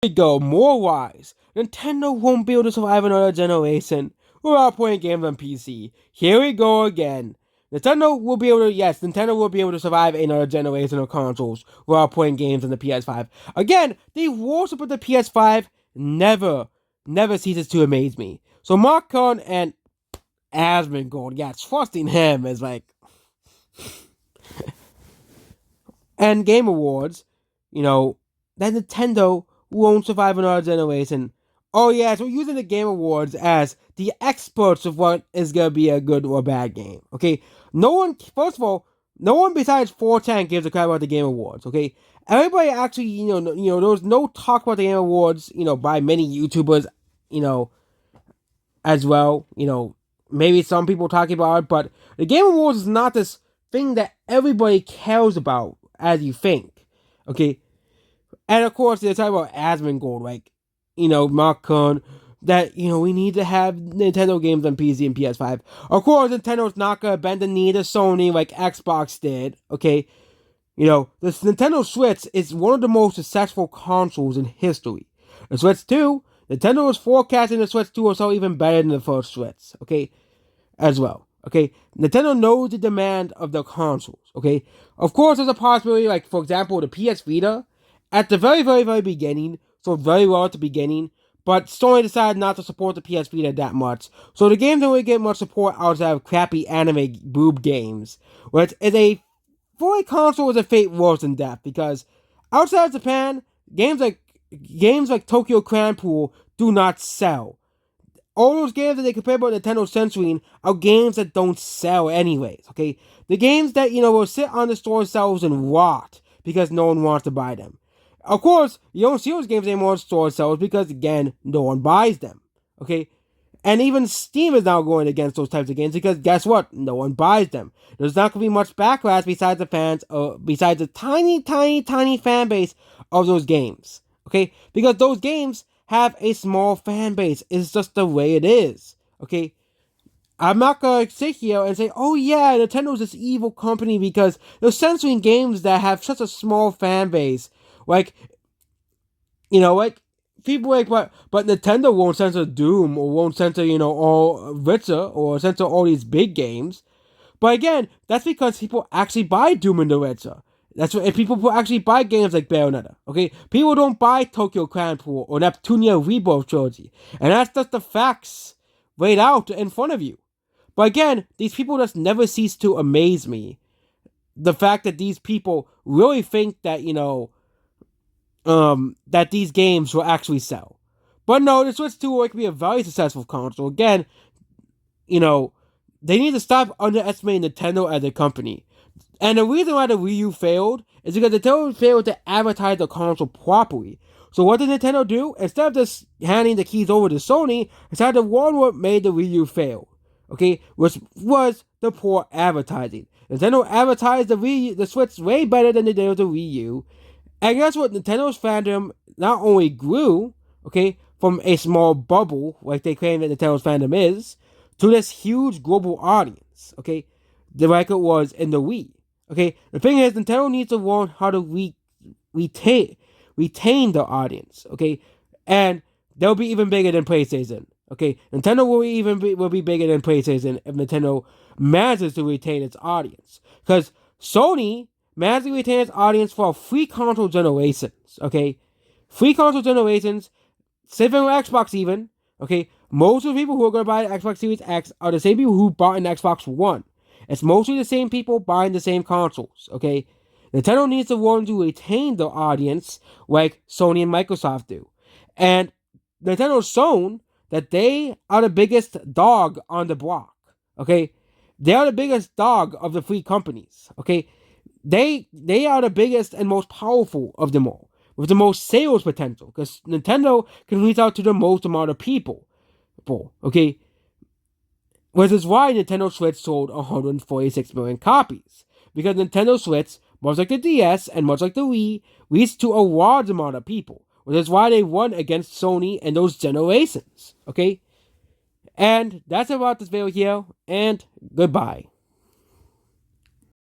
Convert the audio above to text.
we go, more wise. Nintendo won't be able to survive another generation without playing games on PC. Here we go again. Nintendo will be able to survive another generation of consoles without playing games on the PS5. Again, the worship of the PS5 never ceases to amaze me. So Mark Cohn and Asmongold, trusting him is like... and Game Awards, that Nintendo won't survive another generation. Oh yeah, so we're using the Game Awards as the experts of what is gonna be a good or bad game. Okay, first of all, no one besides 4chan gives a crap about the Game Awards. Okay, everybody actually, there was no talk about the Game Awards, by many YouTubers, as well. Maybe some people talking about it, but the Game Awards is not this thing that everybody cares about as you think. Okay, and of course, they're talking about Asmongold, like, Mark Cohn, that, we need to have Nintendo games on PC and PS5. Of course, Nintendo's not going to bend the knee to Sony like Xbox did, okay? This Nintendo Switch is one of the most successful consoles in history. The Switch 2, Nintendo is forecasting the Switch 2 will sell even better than the first Switch, okay? As well, okay? Nintendo knows the demand of the consoles, okay? Of course, there's a possibility, like, for example, the PS Vita, at the very, very, very beginning, sold very well at the beginning, but Sony decided not to support the PS Vita that much. So the game don't really get much support outside of crappy anime boob games, which is for a console is a fate worse than death, because outside of Japan, games like Tokyo Crown Pool do not sell. All those games that they compare about Nintendo censoring are games that don't sell anyways, okay? The games that, will sit on the store shelves and rot because no one wants to buy them. Of course, you don't see those games anymore in store sales because, again, no one buys them. Okay? And even Steam is now going against those types of games because guess what? No one buys them. There's not going to be much backlash besides the tiny, tiny, tiny fan base of those games. Okay? Because those games have a small fan base. It's just the way it is. Okay? I'm not going to sit here and say, oh yeah, Nintendo's this evil company because they're censoring games that have such a small fan base. Like, people like, but Nintendo won't censor Doom or won't censor, all Witcher or censor all these big games. But again, that's because people actually buy Doom and The Witcher. That's what, if people actually buy games like Bayonetta, okay? People don't buy Tokyo Crown Pool or Neptunia Rebirth Trilogy. And that's just the facts laid out in front of you. But again, these people just never cease to amaze me. The fact that these people really think that, that these games will actually sell. But no, the Switch 2 will be a very successful console. Again, they need to stop underestimating Nintendo as a company. And the reason why the Wii U failed is because Nintendo failed to advertise the console properly. So what did Nintendo do? Instead of just handing the keys over to Sony, decided to warn what made the Wii U fail. Okay, which was the poor advertising. Nintendo advertised the Switch way better than they did with the Wii U. And guess what? Nintendo's fandom not only grew, okay, from a small bubble, like they claim that Nintendo's fandom is, to this huge global audience, okay, like it was in the Wii. Okay, the thing is, Nintendo needs to learn how to retain the audience, okay, and they'll be even bigger than PlayStation. Okay, Nintendo will be bigger than PlayStation if Nintendo manages to retain its audience. Because Sony managed to retain its audience for 3 console generations. Okay, 3 console generations, same thing with Xbox even. Okay, most of the people who are going to buy the Xbox Series X are the same people who bought an Xbox One. It's mostly the same people buying the same consoles. Okay, Nintendo needs to learn to retain the audience like Sony and Microsoft do, and Nintendo's shown that they are the biggest dog on the block. Okay, they are the biggest dog of the 3 companies. Okay, they are the biggest and most powerful of them all, with the most sales potential, because Nintendo can reach out to the most amount of people. Okay, which is why Nintendo Switch sold 146 million copies, because Nintendo Switch, much like the DS and much like the Wii, reached to a large amount of people, which is why they won against Sony and those generations. Okay, and that's about this video here, and goodbye.